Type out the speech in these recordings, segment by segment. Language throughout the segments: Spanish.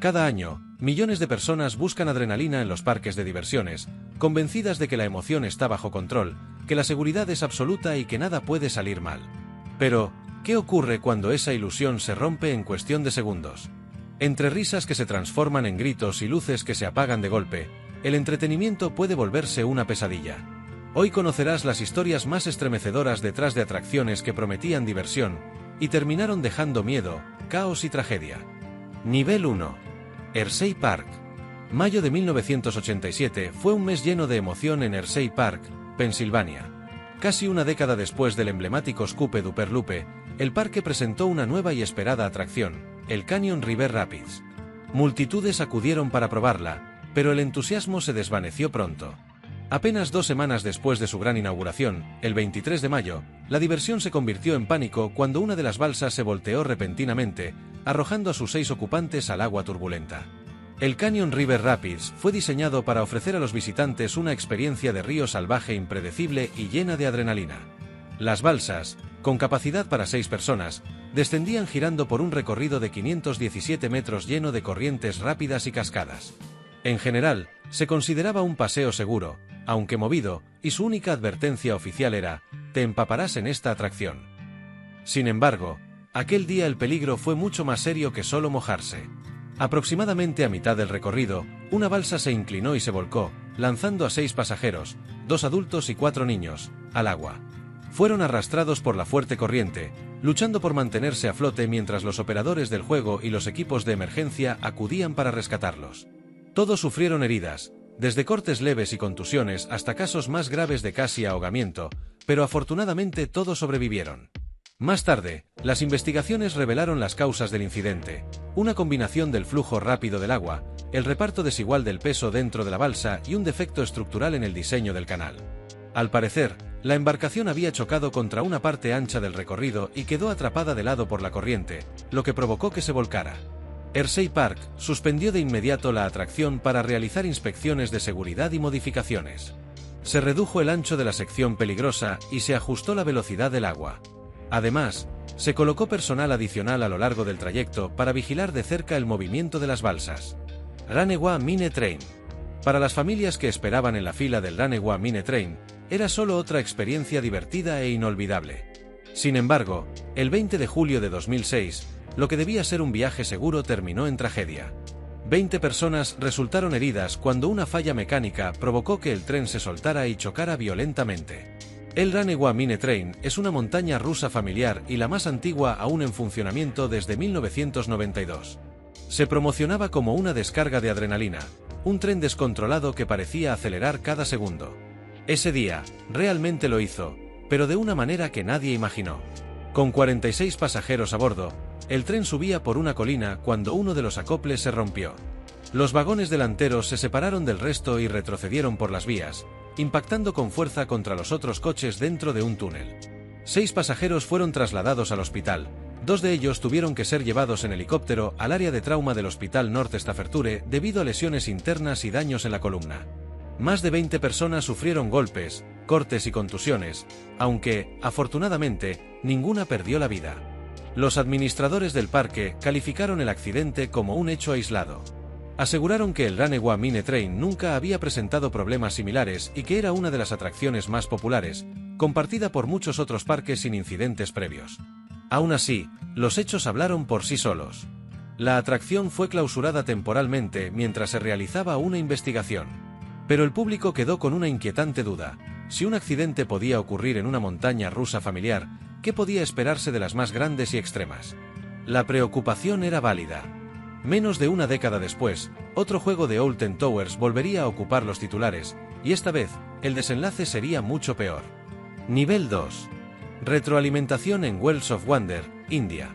Cada año, millones de personas buscan adrenalina en los parques de diversiones, convencidas de que la emoción está bajo control, que la seguridad es absoluta y que nada puede salir mal. Pero, ¿qué ocurre cuando esa ilusión se rompe en cuestión de segundos? Entre risas que se transforman en gritos y luces que se apagan de golpe, el entretenimiento puede volverse una pesadilla. Hoy conocerás las historias más estremecedoras detrás de atracciones que prometían diversión y terminaron dejando miedo, caos y tragedia. Nivel 1. Hershey Park. Mayo de 1987 fue un mes lleno de emoción en Hershey Park, Pensilvania. Casi una década después del emblemático Scoop Duper Loop, el parque presentó una nueva y esperada atracción, el Canyon River Rapids. Multitudes acudieron para probarla, pero el entusiasmo se desvaneció pronto. Apenas 2 semanas después de su gran inauguración, el 23 de mayo, la diversión se convirtió en pánico cuando una de las balsas se volteó repentinamente, arrojando a sus 6 ocupantes al agua turbulenta. El Canyon River Rapids fue diseñado para ofrecer a los visitantes una experiencia de río salvaje impredecible y llena de adrenalina. Las balsas, con capacidad para 6 personas, descendían girando por un recorrido de 517 metros lleno de corrientes rápidas y cascadas. En general, se consideraba un paseo seguro, aunque movido, y su única advertencia oficial era: te empaparás en esta atracción. Sin embargo, aquel día el peligro fue mucho más serio que solo mojarse. Aproximadamente a mitad del recorrido, una balsa se inclinó y se volcó, lanzando a 6 pasajeros, 2 adultos y 4 niños, al agua. Fueron arrastrados por la fuerte corriente, luchando por mantenerse a flote mientras los operadores del juego y los equipos de emergencia acudían para rescatarlos. Todos sufrieron heridas, desde cortes leves y contusiones hasta casos más graves de casi ahogamiento, pero afortunadamente todos sobrevivieron. Más tarde, las investigaciones revelaron las causas del incidente: una combinación del flujo rápido del agua, el reparto desigual del peso dentro de la balsa y un defecto estructural en el diseño del canal. Al parecer, la embarcación había chocado contra una parte ancha del recorrido y quedó atrapada de lado por la corriente, lo que provocó que se volcara. Hershey Park suspendió de inmediato la atracción para realizar inspecciones de seguridad y modificaciones. Se redujo el ancho de la sección peligrosa y se ajustó la velocidad del agua. Además, se colocó personal adicional a lo largo del trayecto para vigilar de cerca el movimiento de las balsas. Runaway Mine Train. Para las familias que esperaban en la fila del Runaway Mine Train, era solo otra experiencia divertida e inolvidable. Sin embargo, el 20 de julio de 2006, lo que debía ser un viaje seguro terminó en tragedia. 20 personas resultaron heridas cuando una falla mecánica provocó que el tren se soltara y chocara violentamente. El Runaway Mine Train es una montaña rusa familiar y la más antigua aún en funcionamiento desde 1992. Se promocionaba como una descarga de adrenalina, un tren descontrolado que parecía acelerar cada segundo. Ese día, realmente lo hizo, pero de una manera que nadie imaginó. Con 46 pasajeros a bordo, el tren subía por una colina cuando uno de los acoples se rompió. Los vagones delanteros se separaron del resto y retrocedieron por las vías, impactando con fuerza contra los otros coches dentro de un túnel. 6 pasajeros fueron trasladados al hospital, 2 de ellos tuvieron que ser llevados en helicóptero al área de trauma del Hospital North Staffordshire debido a lesiones internas y daños en la columna. Más de 20 personas sufrieron golpes, cortes y contusiones, aunque, afortunadamente, ninguna perdió la vida. Los administradores del parque calificaron el accidente como un hecho aislado. Aseguraron que el Runaway Mine Train nunca había presentado problemas similares y que era una de las atracciones más populares, compartida por muchos otros parques sin incidentes previos. Aún así, los hechos hablaron por sí solos. La atracción fue clausurada temporalmente mientras se realizaba una investigación. Pero el público quedó con una inquietante duda: si un accidente podía ocurrir en una montaña rusa familiar, ¿qué podía esperarse de las más grandes y extremas? La preocupación era válida. Menos de una década después, otro juego de Alton Towers volvería a ocupar los titulares, y esta vez, el desenlace sería mucho peor. Nivel 2. Retroalimentación en Wells of Wonder, India.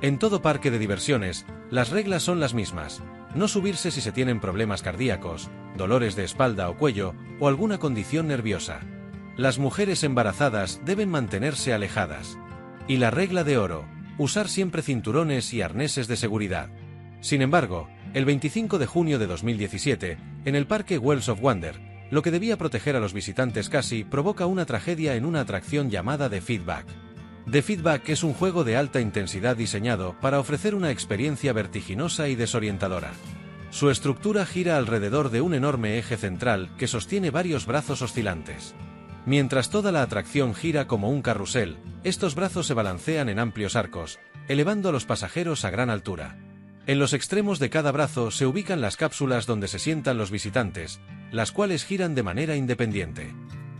En todo parque de diversiones, las reglas son las mismas: no subirse si se tienen problemas cardíacos, dolores de espalda o cuello, o alguna condición nerviosa. Las mujeres embarazadas deben mantenerse alejadas. Y la regla de oro: usar siempre cinturones y arneses de seguridad. Sin embargo, el 25 de junio de 2017, en el parque Wells of Wonder, lo que debía proteger a los visitantes casi provoca una tragedia en una atracción llamada The Feedback. The Feedback es un juego de alta intensidad diseñado para ofrecer una experiencia vertiginosa y desorientadora. Su estructura gira alrededor de un enorme eje central que sostiene varios brazos oscilantes. Mientras toda la atracción gira como un carrusel, estos brazos se balancean en amplios arcos, elevando a los pasajeros a gran altura. En los extremos de cada brazo se ubican las cápsulas donde se sientan los visitantes, las cuales giran de manera independiente.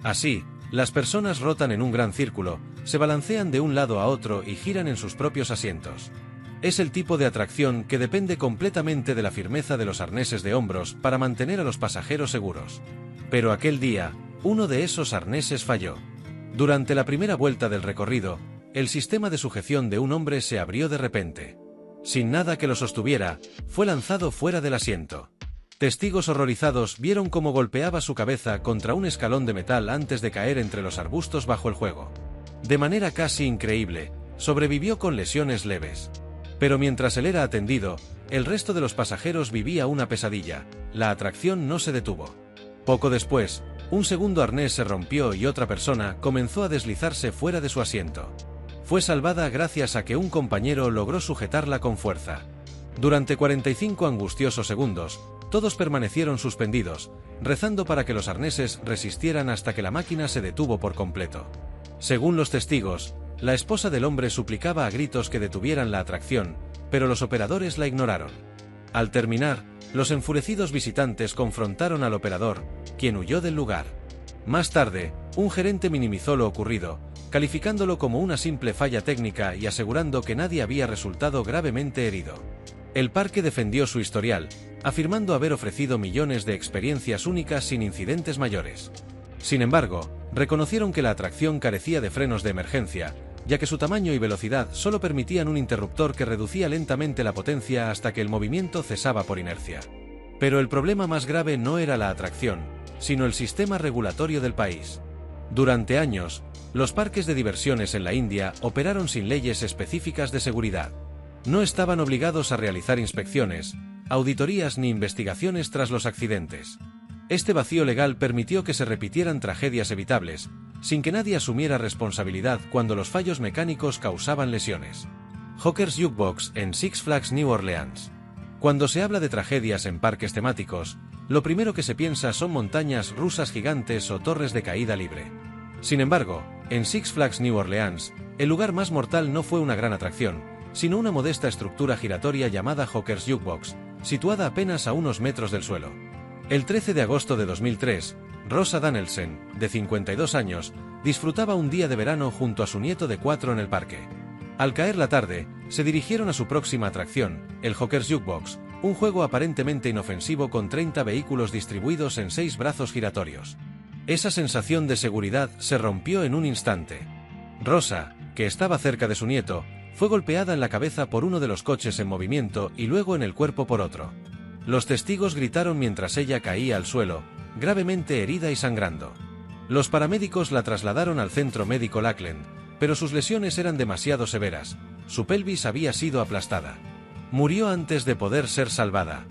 Así, las personas rotan en un gran círculo, se balancean de un lado a otro y giran en sus propios asientos. Es el tipo de atracción que depende completamente de la firmeza de los arneses de hombros para mantener a los pasajeros seguros. Pero aquel día, uno de esos arneses falló. Durante la primera vuelta del recorrido, el sistema de sujeción de un hombre se abrió de repente. Sin nada que lo sostuviera, fue lanzado fuera del asiento. Testigos horrorizados vieron cómo golpeaba su cabeza contra un escalón de metal antes de caer entre los arbustos bajo el juego. De manera casi increíble, sobrevivió con lesiones leves. Pero mientras él era atendido, el resto de los pasajeros vivía una pesadilla. La atracción no se detuvo. Poco después, un segundo arnés se rompió y otra persona comenzó a deslizarse fuera de su asiento. Fue salvada gracias a que un compañero logró sujetarla con fuerza. Durante 45 angustiosos segundos, todos permanecieron suspendidos, rezando para que los arneses resistieran hasta que la máquina se detuvo por completo. Según los testigos, la esposa del hombre suplicaba a gritos que detuvieran la atracción, pero los operadores la ignoraron. Al terminar, los enfurecidos visitantes confrontaron al operador, quien huyó del lugar. Más tarde, un gerente minimizó lo ocurrido, calificándolo como una simple falla técnica y asegurando que nadie había resultado gravemente herido. El parque defendió su historial, afirmando haber ofrecido millones de experiencias únicas sin incidentes mayores. Sin embargo, reconocieron que la atracción carecía de frenos de emergencia, ya que su tamaño y velocidad solo permitían un interruptor que reducía lentamente la potencia hasta que el movimiento cesaba por inercia. Pero el problema más grave no era la atracción, sino el sistema regulatorio del país. Durante años, los parques de diversiones en la India operaron sin leyes específicas de seguridad. No estaban obligados a realizar inspecciones, auditorías ni investigaciones tras los accidentes. Este vacío legal permitió que se repitieran tragedias evitables, sin que nadie asumiera responsabilidad cuando los fallos mecánicos causaban lesiones. Hocker's Jukebox en Six Flags New Orleans. Cuando se habla de tragedias en parques temáticos, lo primero que se piensa son montañas rusas gigantes o torres de caída libre. Sin embargo, en Six Flags New Orleans, el lugar más mortal no fue una gran atracción, sino una modesta estructura giratoria llamada Hocker's Jukebox, situada apenas a unos metros del suelo. El 13 de agosto de 2003, Rosa Danielsen, de 52 años, disfrutaba un día de verano junto a su nieto de 4 en el parque. Al caer la tarde, se dirigieron a su próxima atracción, el Hocker's Jukebox, un juego aparentemente inofensivo con 30 vehículos distribuidos en 6 brazos giratorios. Esa sensación de seguridad se rompió en un instante. Rosa, que estaba cerca de su nieto, fue golpeada en la cabeza por uno de los coches en movimiento y luego en el cuerpo por otro. Los testigos gritaron mientras ella caía al suelo, gravemente herida y sangrando. Los paramédicos la trasladaron al centro médico Lackland, pero sus lesiones eran demasiado severas. Su pelvis había sido aplastada. Murió antes de poder ser salvada.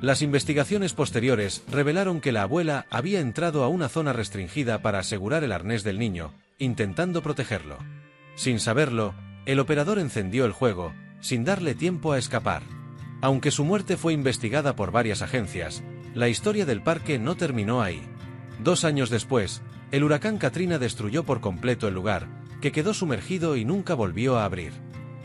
Las investigaciones posteriores revelaron que la abuela había entrado a una zona restringida para asegurar el arnés del niño, intentando protegerlo. Sin saberlo, el operador encendió el juego, sin darle tiempo a escapar. Aunque su muerte fue investigada por varias agencias, la historia del parque no terminó ahí. 2 años después, el huracán Katrina destruyó por completo el lugar, que quedó sumergido y nunca volvió a abrir.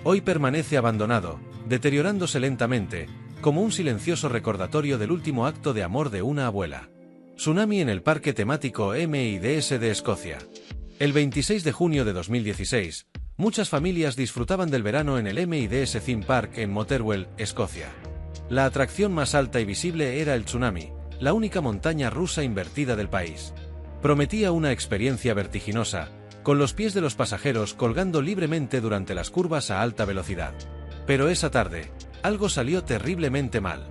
Hoy permanece abandonado, deteriorándose lentamente, como un silencioso recordatorio del último acto de amor de una abuela. Tsunami en el parque temático MIDS de Escocia. El 26 de junio de 2016, muchas familias disfrutaban del verano en el MIDS Theme Park en Motherwell, Escocia. La atracción más alta y visible era el Tsunami, la única montaña rusa invertida del país. Prometía una experiencia vertiginosa, con los pies de los pasajeros colgando libremente durante las curvas a alta velocidad. Pero esa tarde, algo salió terriblemente mal.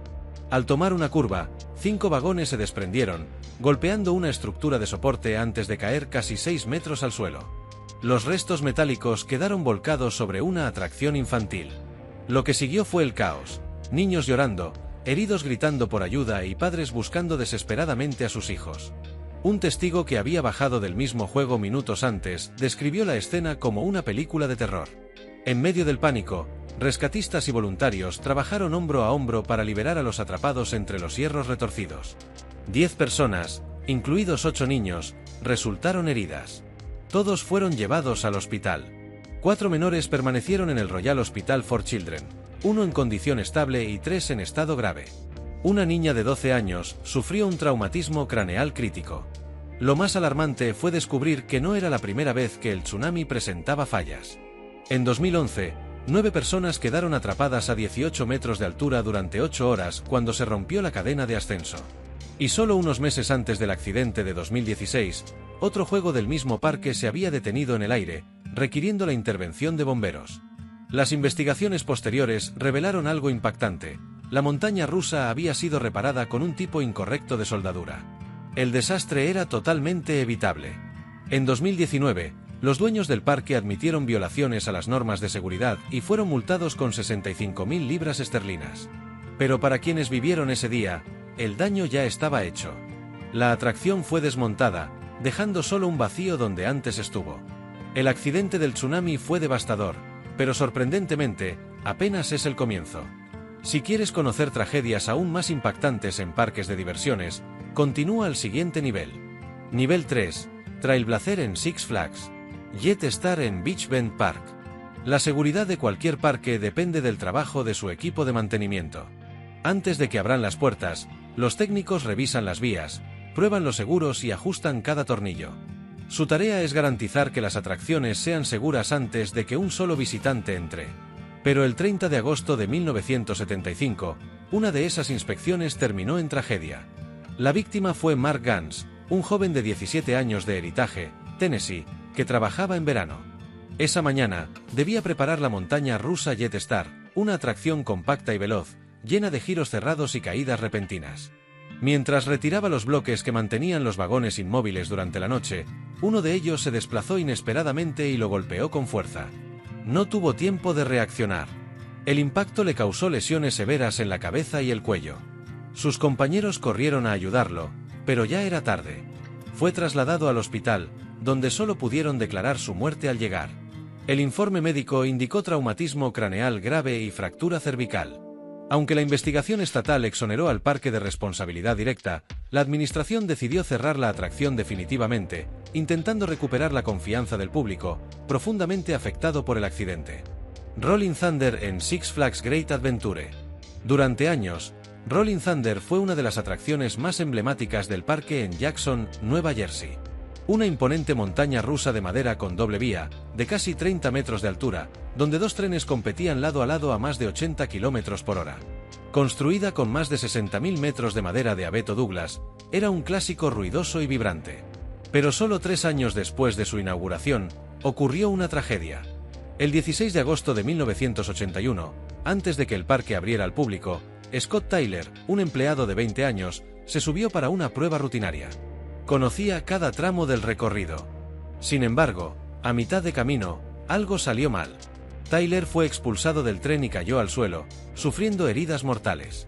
Al tomar una curva, 5 vagones se desprendieron, golpeando una estructura de soporte antes de caer casi 6 metros al suelo. Los restos metálicos quedaron volcados sobre una atracción infantil. Lo que siguió fue el caos: niños llorando, heridos gritando por ayuda y padres buscando desesperadamente a sus hijos. Un testigo que había bajado del mismo juego minutos antes describió la escena como una película de terror. En medio del pánico, rescatistas y voluntarios trabajaron hombro a hombro para liberar a los atrapados entre los hierros retorcidos. 10 personas, incluidos 8 niños, resultaron heridas. Todos fueron llevados al hospital. 4 menores permanecieron en el Royal Hospital for Children, 1 en condición estable y 3 en estado grave. Una niña de 12 años sufrió un traumatismo craneal crítico. Lo más alarmante fue descubrir que no era la primera vez que el tsunami presentaba fallas. En 2011, 9 personas quedaron atrapadas a 18 metros de altura durante 8 horas cuando se rompió la cadena de ascenso. Y solo unos meses antes del accidente de 2016, otro juego del mismo parque se había detenido en el aire, requiriendo la intervención de bomberos. Las investigaciones posteriores revelaron algo impactante. La montaña rusa había sido reparada con un tipo incorrecto de soldadura. El desastre era totalmente evitable. En 2019, los dueños del parque admitieron violaciones a las normas de seguridad y fueron multados con 65.000 libras esterlinas. Pero para quienes vivieron ese día, el daño ya estaba hecho. La atracción fue desmontada, dejando solo un vacío donde antes estuvo. El accidente del tsunami fue devastador, pero sorprendentemente, apenas es el comienzo. Si quieres conocer tragedias aún más impactantes en parques de diversiones, continúa al siguiente nivel. Nivel 3, Trailblazer en Six Flags. Jetstar en Beach Bend Park. La seguridad de cualquier parque depende del trabajo de su equipo de mantenimiento. Antes de que abran las puertas, los técnicos revisan las vías, prueban los seguros y ajustan cada tornillo. Su tarea es garantizar que las atracciones sean seguras antes de que un solo visitante entre. Pero el 30 de agosto de 1975, una de esas inspecciones terminó en tragedia. La víctima fue Mark Gans, un joven de 17 años de Heritage, Tennessee, que trabajaba en verano. Esa mañana, debía preparar la montaña rusa Jetstar, una atracción compacta y veloz, llena de giros cerrados y caídas repentinas. Mientras retiraba los bloques que mantenían los vagones inmóviles durante la noche, uno de ellos se desplazó inesperadamente y lo golpeó con fuerza. No tuvo tiempo de reaccionar. El impacto le causó lesiones severas en la cabeza y el cuello. Sus compañeros corrieron a ayudarlo, pero ya era tarde. Fue trasladado al hospital, donde solo pudieron declarar su muerte al llegar. El informe médico indicó traumatismo craneal grave y fractura cervical. Aunque la investigación estatal exoneró al parque de responsabilidad directa, la administración decidió cerrar la atracción definitivamente, intentando recuperar la confianza del público, profundamente afectado por el accidente. Rolling Thunder en Six Flags Great Adventure. Durante años, Rolling Thunder fue una de las atracciones más emblemáticas del parque en Jackson, Nueva Jersey. Una imponente montaña rusa de madera con doble vía, de casi 30 metros de altura, donde 2 trenes competían lado a lado a más de 80 km por hora. Construida con más de 60.000 metros de madera de abeto Douglas, era un clásico ruidoso y vibrante. Pero solo 3 años después de su inauguración, ocurrió una tragedia. El 16 de agosto de 1981, antes de que el parque abriera al público, Scott Tyler, un empleado de 20 años, se subió para una prueba rutinaria. Conocía cada tramo del recorrido. Sin embargo, a mitad de camino, algo salió mal. Tyler fue expulsado del tren y cayó al suelo, sufriendo heridas mortales.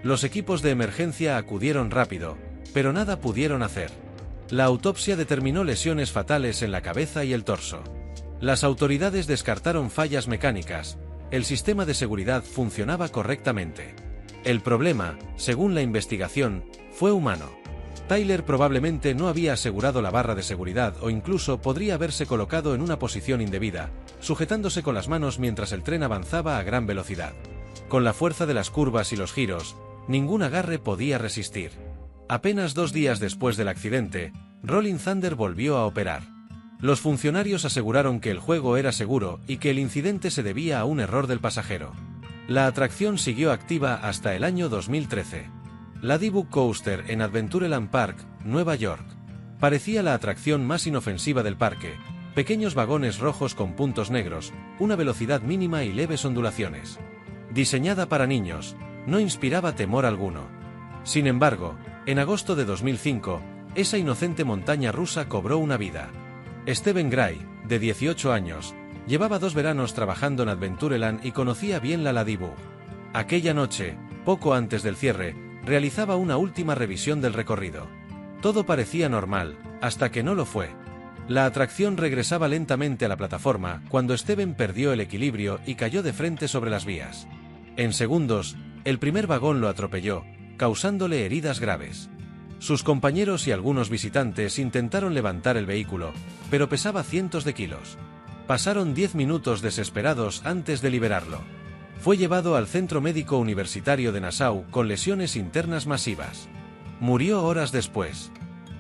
Los equipos de emergencia acudieron rápido, pero nada pudieron hacer. La autopsia determinó lesiones fatales en la cabeza y el torso. Las autoridades descartaron fallas mecánicas. El sistema de seguridad funcionaba correctamente. El problema, según la investigación, fue humano. Tyler probablemente no había asegurado la barra de seguridad o incluso podría haberse colocado en una posición indebida, sujetándose con las manos mientras el tren avanzaba a gran velocidad. Con la fuerza de las curvas y los giros, ningún agarre podía resistir. Apenas 2 días después del accidente, Rolling Thunder volvió a operar. Los funcionarios aseguraron que el juego era seguro y que el incidente se debía a un error del pasajero. La atracción siguió activa hasta el año 2013. La D-Book Coaster en Adventureland Park, Nueva York. Parecía la atracción más inofensiva del parque. Pequeños vagones rojos con puntos negros, una velocidad mínima y leves ondulaciones. Diseñada para niños, no inspiraba temor alguno. Sin embargo, en agosto de 2005, esa inocente montaña rusa cobró una vida. Steven Gray, de 18 años, llevaba 2 veranos trabajando en Adventureland y conocía bien la D-Book. Aquella noche, poco antes del cierre, realizaba una última revisión del recorrido. Todo parecía normal, hasta que no lo fue. La atracción regresaba lentamente a la plataforma cuando Steven perdió el equilibrio y cayó de frente sobre las vías. En segundos, el primer vagón lo atropelló, causándole heridas graves. Sus compañeros y algunos visitantes intentaron levantar el vehículo, pero pesaba cientos de kilos. Pasaron 10 minutos desesperados antes de liberarlo. Fue llevado al Centro Médico Universitario de Nassau con lesiones internas masivas. Murió horas después.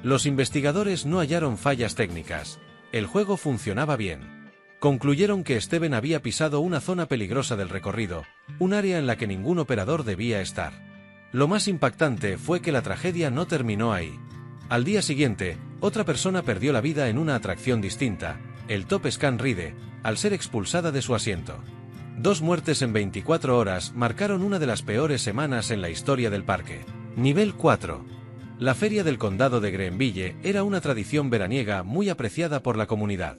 Los investigadores no hallaron fallas técnicas. El juego funcionaba bien. Concluyeron que Steven había pisado una zona peligrosa del recorrido, un área en la que ningún operador debía estar. Lo más impactante fue que la tragedia no terminó ahí. Al día siguiente, otra persona perdió la vida en una atracción distinta, el Top Scan Ride, al ser expulsada de su asiento. 2 muertes en 24 horas marcaron una de las peores semanas en la historia del parque. Nivel 4. La feria del condado de Greenville era una tradición veraniega muy apreciada por la comunidad.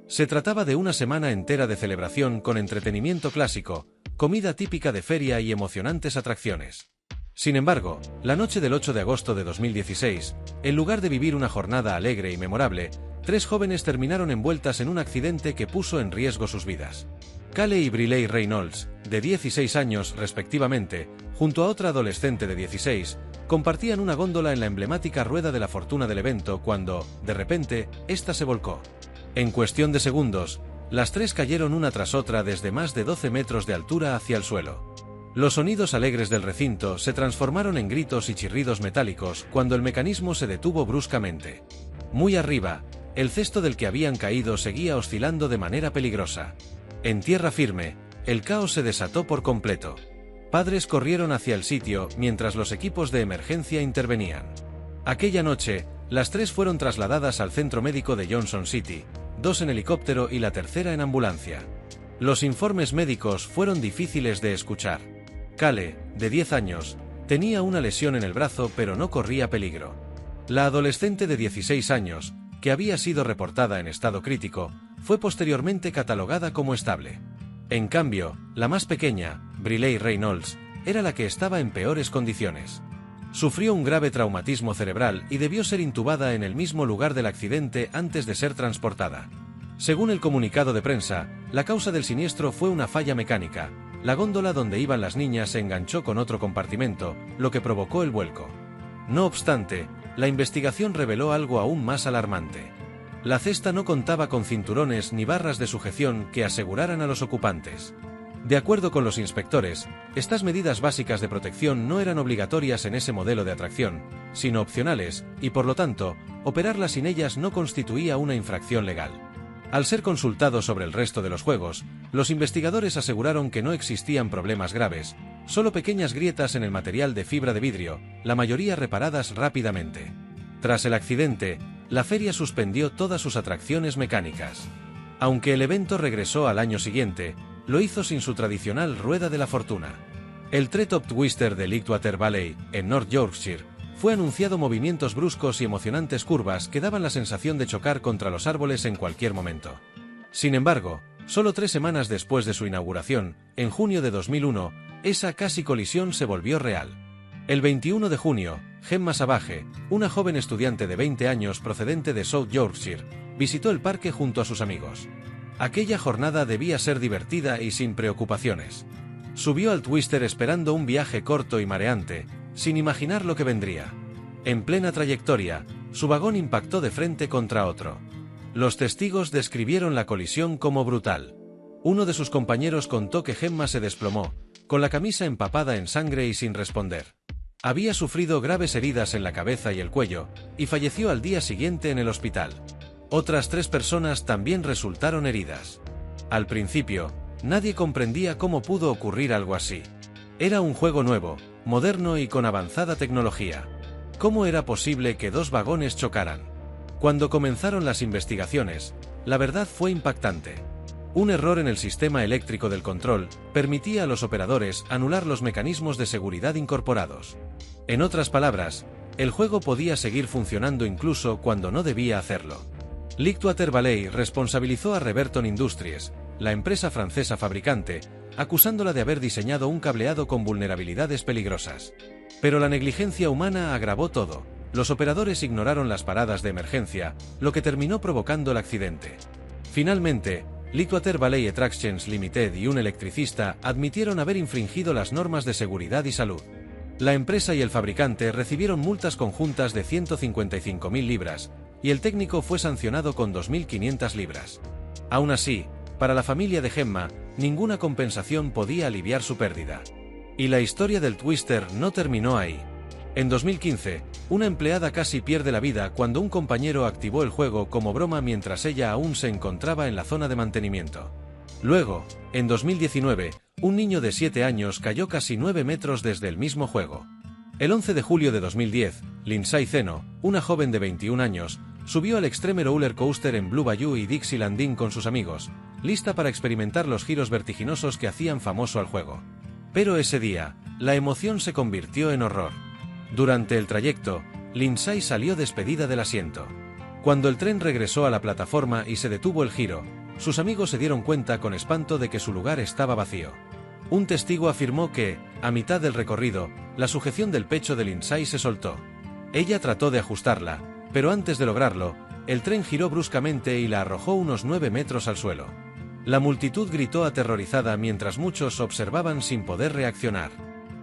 Se trataba de una semana entera de celebración con entretenimiento clásico, comida típica de feria y emocionantes atracciones. Sin embargo, la noche del 8 de agosto de 2016, en lugar de vivir una jornada alegre y memorable, 3 jóvenes terminaron envueltas en un accidente que puso en riesgo sus vidas. Cale y Briley Reynolds, de 16 años respectivamente, junto a otra adolescente de 16, compartían una góndola en la emblemática Rueda de la Fortuna del evento cuando, de repente, esta se volcó. En cuestión de segundos, las 3 cayeron una tras otra desde más de 12 metros de altura hacia el suelo. Los sonidos alegres del recinto se transformaron en gritos y chirridos metálicos cuando el mecanismo se detuvo bruscamente. Muy arriba, el cesto del que habían caído seguía oscilando de manera peligrosa. En tierra firme, el caos se desató por completo. Padres corrieron hacia el sitio mientras los equipos de emergencia intervenían. Aquella noche, las 3 fueron trasladadas al centro médico de Johnson City, 2 en helicóptero y la tercera en ambulancia. Los informes médicos fueron difíciles de escuchar. Cale, de 10 años, tenía una lesión en el brazo pero no corría peligro. La adolescente de 16 años, que había sido reportada en estado crítico, fue posteriormente catalogada como estable. En cambio, la más pequeña, Briley Reynolds, era la que estaba en peores condiciones. Sufrió un grave traumatismo cerebral y debió ser intubada en el mismo lugar del accidente antes de ser transportada. Según el comunicado de prensa, la causa del siniestro fue una falla mecánica. La góndola donde iban las niñas se enganchó con otro compartimento, lo que provocó el vuelco. No obstante, la investigación reveló algo aún más alarmante. La cesta no contaba con cinturones ni barras de sujeción que aseguraran a los ocupantes. De acuerdo con los inspectores, estas medidas básicas de protección no eran obligatorias en ese modelo de atracción, sino opcionales, y por lo tanto, operarlas sin ellas no constituía una infracción legal. Al ser consultados sobre el resto de los juegos, los investigadores aseguraron que no existían problemas graves, solo pequeñas grietas en el material de fibra de vidrio, la mayoría reparadas rápidamente. Tras el accidente, la feria suspendió todas sus atracciones mecánicas. Aunque el evento regresó al año siguiente, lo hizo sin su tradicional Rueda de la Fortuna. El Treetop Twister de Lichtwater Valley, en North Yorkshire, fue anunciado movimientos bruscos y emocionantes curvas que daban la sensación de chocar contra los árboles en cualquier momento. Sin embargo, solo 3 semanas después de su inauguración, en junio de 2001, esa casi colisión se volvió real. El 21 de junio, Gemma Savage, una joven estudiante de 20 años procedente de South Yorkshire, visitó el parque junto a sus amigos. Aquella jornada debía ser divertida y sin preocupaciones. Subió al Twister esperando un viaje corto y mareante, sin imaginar lo que vendría. En plena trayectoria, su vagón impactó de frente contra otro. Los testigos describieron la colisión como brutal. Uno de sus compañeros contó que Gemma se desplomó, con la camisa empapada en sangre y sin responder. Había sufrido graves heridas en la cabeza y el cuello, y falleció al día siguiente en el hospital. Otras 3 personas también resultaron heridas. Al principio, nadie comprendía cómo pudo ocurrir algo así. Era un juego nuevo, moderno y con avanzada tecnología. ¿Cómo era posible que 2 vagones chocaran? Cuando comenzaron las investigaciones, la verdad fue impactante. Un error en el sistema eléctrico del control permitía a los operadores anular los mecanismos de seguridad incorporados. En otras palabras, el juego podía seguir funcionando incluso cuando no debía hacerlo. Lichtwater Valley responsabilizó a Reverton Industries, la empresa francesa fabricante, acusándola de haber diseñado un cableado con vulnerabilidades peligrosas. Pero la negligencia humana agravó todo. Los operadores ignoraron las paradas de emergencia, lo que terminó provocando el accidente. Finalmente, Litwater Valley Attractions Limited y un electricista admitieron haber infringido las normas de seguridad y salud. La empresa y el fabricante recibieron multas conjuntas de 155.000 libras, y el técnico fue sancionado con 2.500 libras. Aún así, para la familia de Gemma, ninguna compensación podía aliviar su pérdida. Y la historia del Twister no terminó ahí. En 2015, una empleada casi pierde la vida cuando un compañero activó el juego como broma mientras ella aún se encontraba en la zona de mantenimiento. Luego, en 2019, un niño de 7 años cayó casi 9 metros desde el mismo juego. El 11 de julio de 2010, Lindsay Zeno, una joven de 21 años, subió al Extreme Roller Coaster en Blue Bayou y Dixieland Inn con sus amigos, lista para experimentar los giros vertiginosos que hacían famoso al juego. Pero ese día, la emoción se convirtió en horror. Durante el trayecto, Lindsay salió despedida del asiento. Cuando el tren regresó a la plataforma y se detuvo el giro, sus amigos se dieron cuenta con espanto de que su lugar estaba vacío. Un testigo afirmó que, a mitad del recorrido, la sujeción del pecho de Lindsay se soltó. Ella trató de ajustarla, pero antes de lograrlo, el tren giró bruscamente y la arrojó unos 9 metros al suelo. La multitud gritó aterrorizada mientras muchos observaban sin poder reaccionar.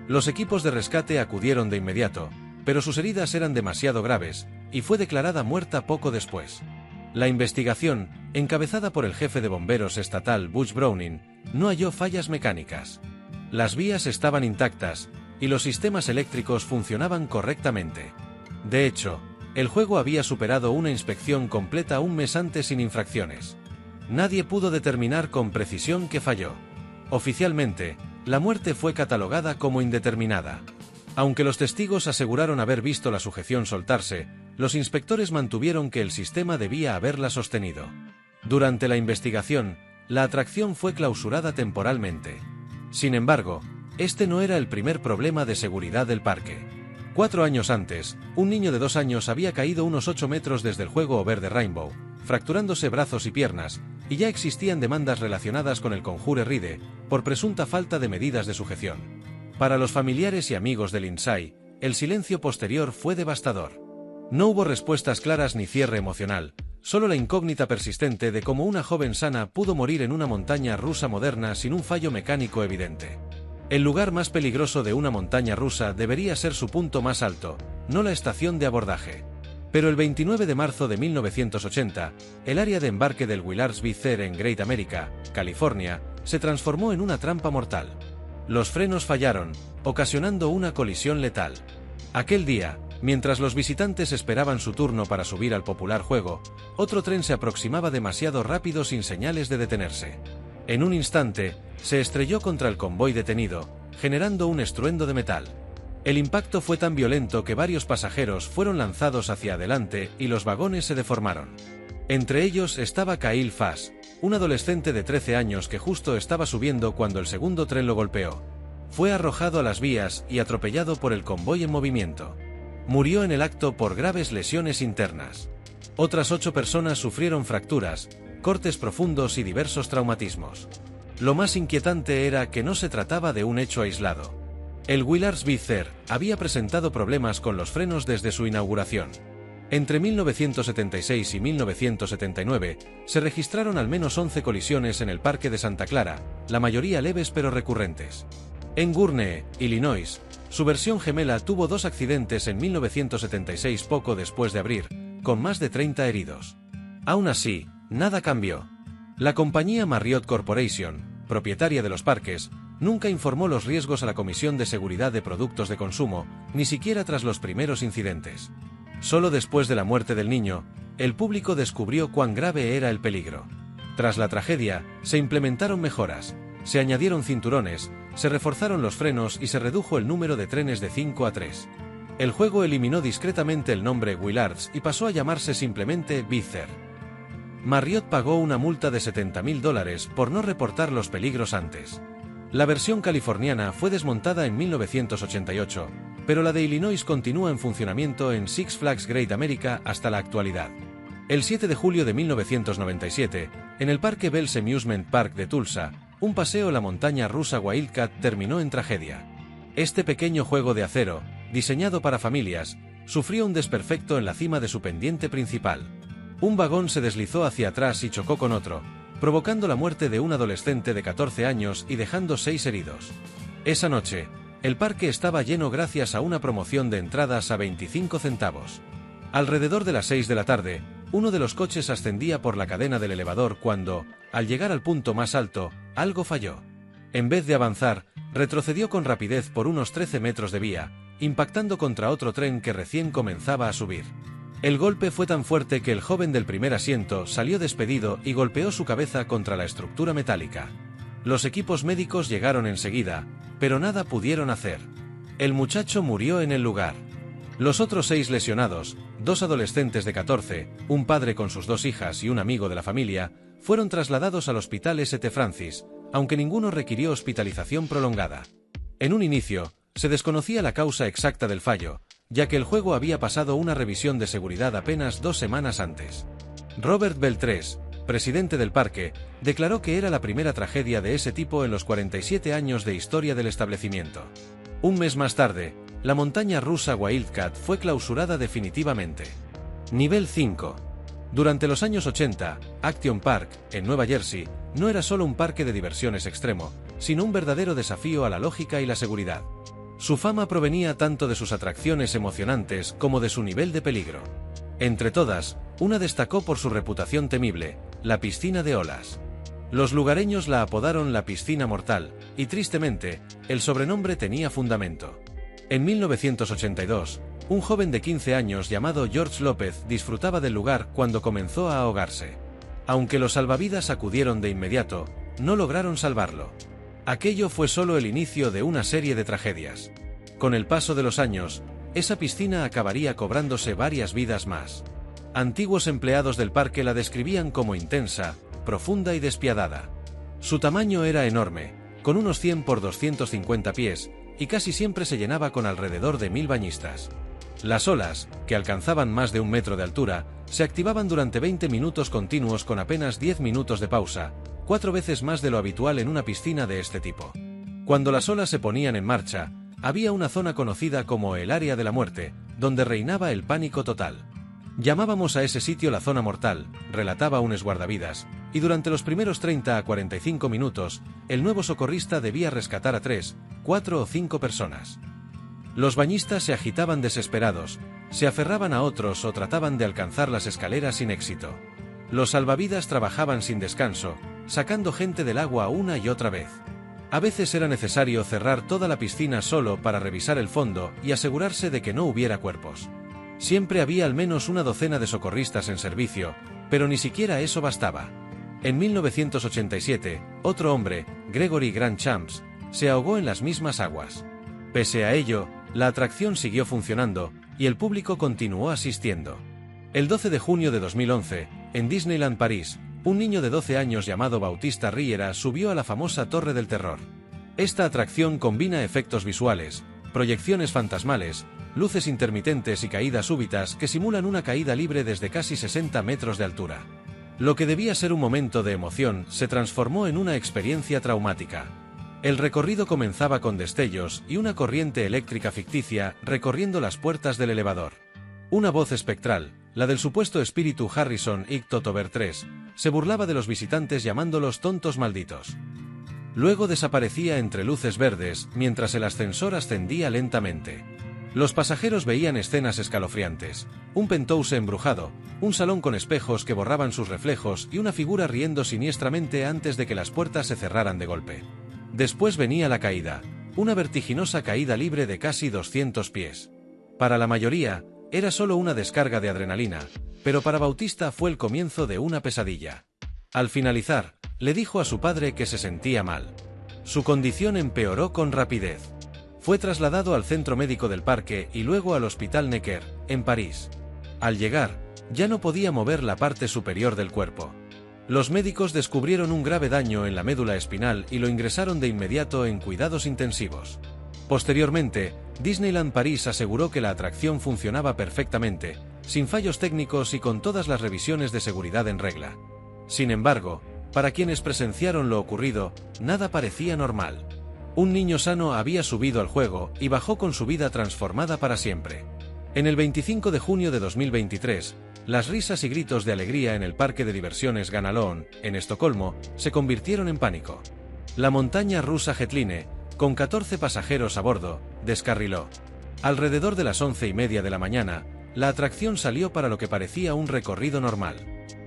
Los equipos de rescate acudieron de inmediato, pero sus heridas eran demasiado graves, y fue declarada muerta poco después. La investigación, encabezada por el jefe de bomberos estatal Butch Browning, no halló fallas mecánicas. Las vías estaban intactas, y los sistemas eléctricos funcionaban correctamente. De hecho, el juego había superado una inspección completa un mes antes sin infracciones. Nadie pudo determinar con precisión qué falló. Oficialmente, la muerte fue catalogada como indeterminada. Aunque los testigos aseguraron haber visto la sujeción soltarse, los inspectores mantuvieron que el sistema debía haberla sostenido. Durante la investigación, la atracción fue clausurada temporalmente. Sin embargo, este no era el primer problema de seguridad del parque. 4 años antes, un niño de 2 años había caído unos 8 metros desde el juego Over the Rainbow, fracturándose brazos y piernas, y ya existían demandas relacionadas con el Conjure Ride, por presunta falta de medidas de sujeción. Para los familiares y amigos de Lindsay, el silencio posterior fue devastador. No hubo respuestas claras ni cierre emocional, solo la incógnita persistente de cómo una joven sana pudo morir en una montaña rusa moderna sin un fallo mecánico evidente. El lugar más peligroso de una montaña rusa debería ser su punto más alto, no la estación de abordaje. Pero el 29 de marzo de 1980, el área de embarque del Willardsby Fair en Great America, California, se transformó en una trampa mortal. Los frenos fallaron, ocasionando una colisión letal. Aquel día, mientras los visitantes esperaban su turno para subir al popular juego, otro tren se aproximaba demasiado rápido sin señales de detenerse. En un instante, se estrelló contra el convoy detenido, generando un estruendo de metal. El impacto fue tan violento que varios pasajeros fueron lanzados hacia adelante y los vagones se deformaron. Entre ellos estaba Kyle Fass, un adolescente de 13 años que justo estaba subiendo cuando el segundo tren lo golpeó. Fue arrojado a las vías y atropellado por el convoy en movimiento. Murió en el acto por graves lesiones internas. Otras 8 personas sufrieron fracturas, cortes profundos y diversos traumatismos. Lo más inquietante era que no se trataba de un hecho aislado. El Willardsby Fair había presentado problemas con los frenos desde su inauguración. Entre 1976 y 1979, se registraron al menos 11 colisiones en el Parque de Santa Clara, la mayoría leves pero recurrentes. En Gurnee, Illinois, su versión gemela tuvo 2 accidentes en 1976 poco después de abrir, con más de 30 heridos. Aún así, nada cambió. La compañía Marriott Corporation, propietaria de los parques, nunca informó los riesgos a la Comisión de Seguridad de Productos de Consumo, ni siquiera tras los primeros incidentes. Solo después de la muerte del niño, el público descubrió cuán grave era el peligro. Tras la tragedia, se implementaron mejoras, se añadieron cinturones, se reforzaron los frenos y se redujo el número de trenes de 5 a 3. El juego eliminó discretamente el nombre Willards y pasó a llamarse simplemente Fair. Marriott pagó una multa de $70.000 por no reportar los peligros antes. La versión californiana fue desmontada en 1988, pero la de Illinois continúa en funcionamiento en Six Flags Great America hasta la actualidad. El 7 de julio de 1997, en el Parque Bells Amusement Park de Tulsa, un paseo a la montaña rusa Wildcat terminó en tragedia. Este pequeño juego de acero, diseñado para familias, sufrió un desperfecto en la cima de su pendiente principal. Un vagón se deslizó hacia atrás y chocó con otro, provocando la muerte de un adolescente de 14 años y dejando 6 heridos. Esa noche, el parque estaba lleno gracias a una promoción de entradas a 25 centavos. Alrededor de las 6 de la tarde, uno de los coches ascendía por la cadena del elevador cuando, al llegar al punto más alto, algo falló. En vez de avanzar, retrocedió con rapidez por unos 13 metros de vía, impactando contra otro tren que recién comenzaba a subir. El golpe fue tan fuerte que el joven del primer asiento salió despedido y golpeó su cabeza contra la estructura metálica. Los equipos médicos llegaron enseguida, pero nada pudieron hacer. El muchacho murió en el lugar. Los otros 6 lesionados, 2 adolescentes de 14, un padre con sus 2 hijas y un amigo de la familia, fueron trasladados al hospital St. Francis, aunque ninguno requirió hospitalización prolongada. En un inicio, se desconocía la causa exacta del fallo, ya que el juego había pasado una revisión de seguridad apenas 2 semanas antes. Robert Beltrés, presidente del parque, declaró que era la primera tragedia de ese tipo en los 47 años de historia del establecimiento. Un mes más tarde, la montaña rusa Wildcat fue clausurada definitivamente. Nivel 5. Durante los años 80, Action Park, en Nueva Jersey, no era solo un parque de diversiones extremo, sino un verdadero desafío a la lógica y la seguridad. Su fama provenía tanto de sus atracciones emocionantes como de su nivel de peligro. Entre todas, una destacó por su reputación temible, la piscina de olas. Los lugareños la apodaron la piscina mortal, y tristemente, el sobrenombre tenía fundamento. En 1982, un joven de 15 años llamado George López disfrutaba del lugar cuando comenzó a ahogarse. Aunque los salvavidas acudieron de inmediato, no lograron salvarlo. Aquello fue solo el inicio de una serie de tragedias. Con el paso de los años, esa piscina acabaría cobrándose varias vidas más. Antiguos empleados del parque la describían como intensa, profunda y despiadada. Su tamaño era enorme, con unos 100 por 250 pies, y casi siempre se llenaba con alrededor de 1000 bañistas. Las olas, que alcanzaban más de 1 metro de altura, se activaban durante 20 minutos continuos con apenas 10 minutos de pausa, 4 veces más de lo habitual en una piscina de este tipo. Cuando las olas se ponían en marcha, había una zona conocida como el área de la muerte, donde reinaba el pánico total. Llamábamos a ese sitio la zona mortal, relataba un guardavidas, y durante los primeros 30 a 45 minutos, el nuevo socorrista debía rescatar a 3, 4 o 5 personas. Los bañistas se agitaban desesperados, se aferraban a otros o trataban de alcanzar las escaleras sin éxito. Los salvavidas trabajaban sin descanso, sacando gente del agua una y otra vez. A veces era necesario cerrar toda la piscina solo para revisar el fondo y asegurarse de que no hubiera cuerpos. Siempre había al menos una docena de socorristas en servicio, pero ni siquiera eso bastaba. En 1987, otro hombre, Gregory Grant Champs, se ahogó en las mismas aguas. Pese a ello, la atracción siguió funcionando, y el público continuó asistiendo. El 12 de junio de 2011, en Disneyland París, un niño de 12 años llamado Bautista Riera subió a la famosa Torre del Terror. Esta atracción combina efectos visuales, proyecciones fantasmales, luces intermitentes y caídas súbitas que simulan una caída libre desde casi 60 metros de altura. Lo que debía ser un momento de emoción se transformó en una experiencia traumática. El recorrido comenzaba con destellos y una corriente eléctrica ficticia recorriendo las puertas del elevador. Una voz espectral, la del supuesto espíritu Harrison Ictotober III, se burlaba de los visitantes llamándolos tontos malditos. Luego desaparecía entre luces verdes mientras el ascensor ascendía lentamente. Los pasajeros veían escenas escalofriantes, un penthouse embrujado, un salón con espejos que borraban sus reflejos y una figura riendo siniestramente antes de que las puertas se cerraran de golpe. Después venía la caída, una vertiginosa caída libre de casi 200 pies. Para la mayoría, era solo una descarga de adrenalina, pero para Bautista fue el comienzo de una pesadilla. Al finalizar, le dijo a su padre que se sentía mal. Su condición empeoró con rapidez. Fue trasladado al centro médico del parque y luego al Hospital Necker, en París. Al llegar, ya no podía mover la parte superior del cuerpo. Los médicos descubrieron un grave daño en la médula espinal y lo ingresaron de inmediato en cuidados intensivos. Posteriormente, Disneyland París aseguró que la atracción funcionaba perfectamente, sin fallos técnicos y con todas las revisiones de seguridad en regla. Sin embargo, para quienes presenciaron lo ocurrido, nada parecía normal. Un niño sano había subido al juego y bajó con su vida transformada para siempre. En el 25 de junio de 2023, las risas y gritos de alegría en el parque de diversiones Ganaloon, en Estocolmo, se convirtieron en pánico. La montaña rusa Jetline, con 14 pasajeros a bordo, descarriló. Alrededor de las 11:30 de la mañana, la atracción salió para lo que parecía un recorrido normal.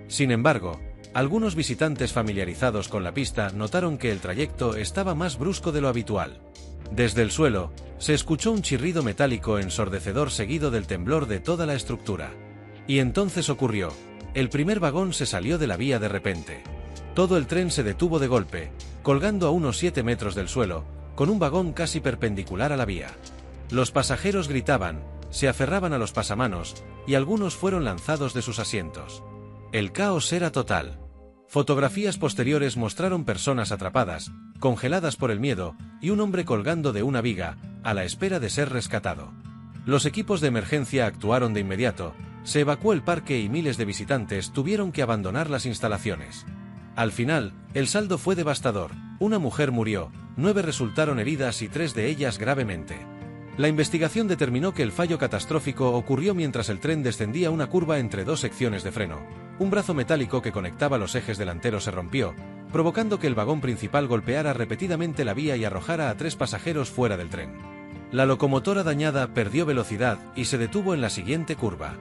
Sin embargo, algunos visitantes familiarizados con la pista notaron que el trayecto estaba más brusco de lo habitual. Desde el suelo, se escuchó un chirrido metálico ensordecedor seguido del temblor de toda la estructura. Y entonces ocurrió. El primer vagón se salió de la vía de repente. Todo el tren se detuvo de golpe, colgando a unos 7 metros del suelo, con un vagón casi perpendicular a la vía. Los pasajeros gritaban, se aferraban a los pasamanos, y algunos fueron lanzados de sus asientos. El caos era total. Fotografías posteriores mostraron personas atrapadas, congeladas por el miedo, y un hombre colgando de una viga, a la espera de ser rescatado. Los equipos de emergencia actuaron de inmediato, se evacuó el parque y miles de visitantes tuvieron que abandonar las instalaciones. Al final, el saldo fue devastador, una mujer murió, 9 resultaron heridas y 3 de ellas gravemente. La investigación determinó que el fallo catastrófico ocurrió mientras el tren descendía una curva entre 2 secciones de freno. Un brazo metálico que conectaba los ejes delanteros se rompió, provocando que el vagón principal golpeara repetidamente la vía y arrojara a 3 pasajeros fuera del tren. La locomotora dañada perdió velocidad y se detuvo en la siguiente curva.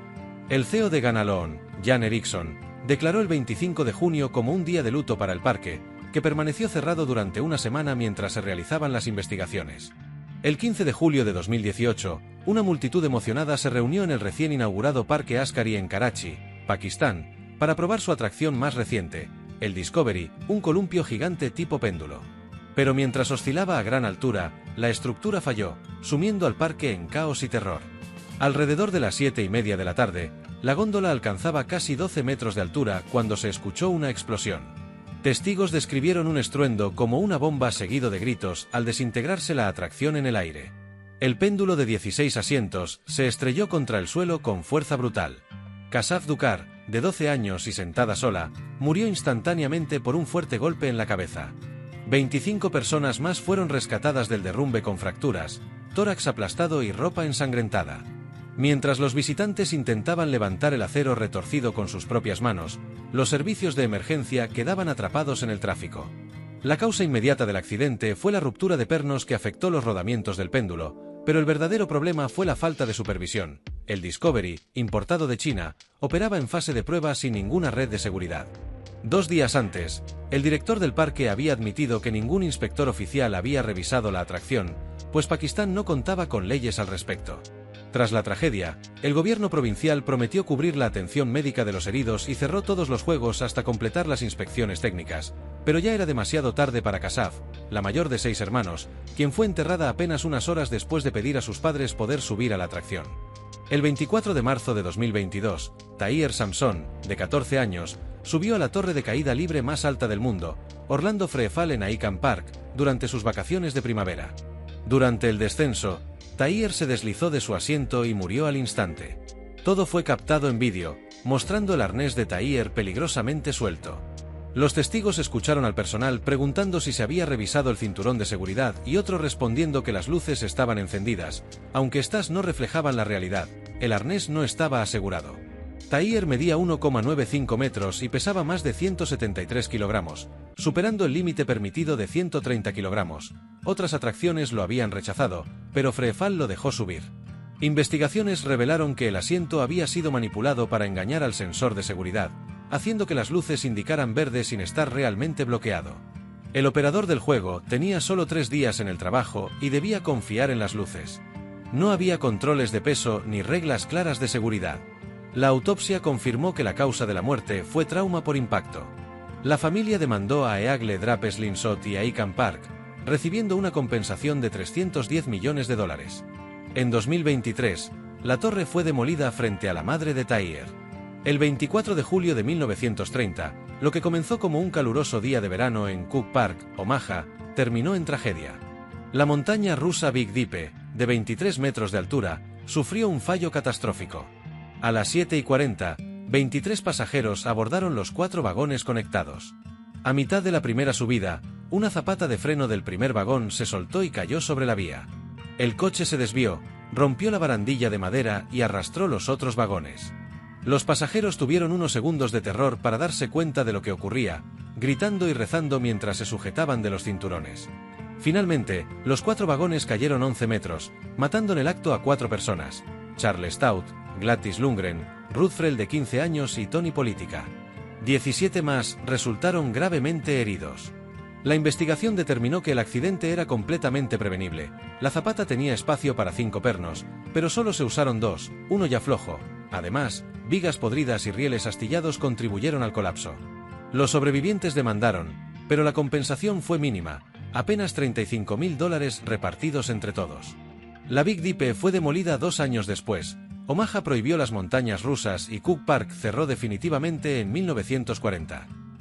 El CEO de Ganaloon, Jan Eriksson, declaró el 25 de junio como un día de luto para el parque, que permaneció cerrado durante una semana mientras se realizaban las investigaciones. El 15 de julio de 2018, una multitud emocionada se reunió en el recién inaugurado Parque Askari en Karachi, Pakistán, para probar su atracción más reciente, el Discovery, un columpio gigante tipo péndulo. Pero mientras oscilaba a gran altura, la estructura falló, sumiendo al parque en caos y terror. Alrededor de las 7:30 de la tarde, la góndola alcanzaba casi 12 metros de altura cuando se escuchó una explosión. Testigos describieron un estruendo como una bomba seguido de gritos al desintegrarse la atracción en el aire. El péndulo de 16 asientos se estrelló contra el suelo con fuerza brutal. Kasaf Dukar, de 12 años y sentada sola, murió instantáneamente por un fuerte golpe en la cabeza. 25 personas más fueron rescatadas del derrumbe con fracturas, tórax aplastado y ropa ensangrentada. Mientras los visitantes intentaban levantar el acero retorcido con sus propias manos, los servicios de emergencia quedaban atrapados en el tráfico. La causa inmediata del accidente fue la ruptura de pernos que afectó los rodamientos del péndulo, pero el verdadero problema fue la falta de supervisión. El Discovery, importado de China, operaba en fase de prueba sin ninguna red de seguridad. 2 días antes, el director del parque había admitido que ningún inspector oficial había revisado la atracción, pues Pakistán no contaba con leyes al respecto. Tras la tragedia, el gobierno provincial prometió cubrir la atención médica de los heridos y cerró todos los juegos hasta completar las inspecciones técnicas, pero ya era demasiado tarde para Kasaf, la mayor de 6 hermanos, quien fue enterrada apenas unas horas después de pedir a sus padres poder subir a la atracción. El 24 de marzo de 2022, Tahir Samson, de 14 años, subió a la torre de caída libre más alta del mundo, Orlando Freefall en Icahn Park, durante sus vacaciones de primavera. Durante el descenso, Tahir se deslizó de su asiento y murió al instante. Todo fue captado en vídeo, mostrando el arnés de Tahir peligrosamente suelto. Los testigos escucharon al personal preguntando si se había revisado el cinturón de seguridad y otros respondiendo que las luces estaban encendidas, aunque estas no reflejaban la realidad, el arnés no estaba asegurado. Tahir medía 1,95 metros y pesaba más de 173 kilogramos, superando el límite permitido de 130 kilogramos. Otras atracciones lo habían rechazado, pero Freefall lo dejó subir. Investigaciones revelaron que el asiento había sido manipulado para engañar al sensor de seguridad, haciendo que las luces indicaran verde sin estar realmente bloqueado. El operador del juego tenía solo 3 días en el trabajo y debía confiar en las luces. No había controles de peso ni reglas claras de seguridad. La autopsia confirmó que la causa de la muerte fue trauma por impacto. La familia demandó a Eagle Drapes Linsot y a Icahn Park, recibiendo una compensación de $310 millones. En 2023, la torre fue demolida frente a la madre de Tahir. El 24 de julio de 1930, lo que comenzó como un caluroso día de verano en Cook Park, Omaha, terminó en tragedia. La montaña rusa Big Dipper, de 23 metros de altura, sufrió un fallo catastrófico. A las 7:40, 23 pasajeros abordaron los 4 vagones conectados. A mitad de la primera subida, una zapata de freno del primer vagón se soltó y cayó sobre la vía. El coche se desvió, rompió la barandilla de madera y arrastró los otros vagones. Los pasajeros tuvieron unos segundos de terror para darse cuenta de lo que ocurría, gritando y rezando mientras se sujetaban de los cinturones. Finalmente, los 4 vagones cayeron 11 metros, matando en el acto a 4 personas: Charles Stout, Gladys Lundgren, Ruth Frell de 15 años y Tony Politica. 17 más resultaron gravemente heridos. La investigación determinó que el accidente era completamente prevenible. La zapata tenía espacio para 5 pernos, pero solo se usaron 2, uno ya flojo. Además, vigas podridas y rieles astillados contribuyeron al colapso. Los sobrevivientes demandaron, pero la compensación fue mínima, apenas $35.000 repartidos entre todos. La Big Dipper fue demolida 2 años después. Omaha prohibió las montañas rusas y Cook Park cerró definitivamente en 1940.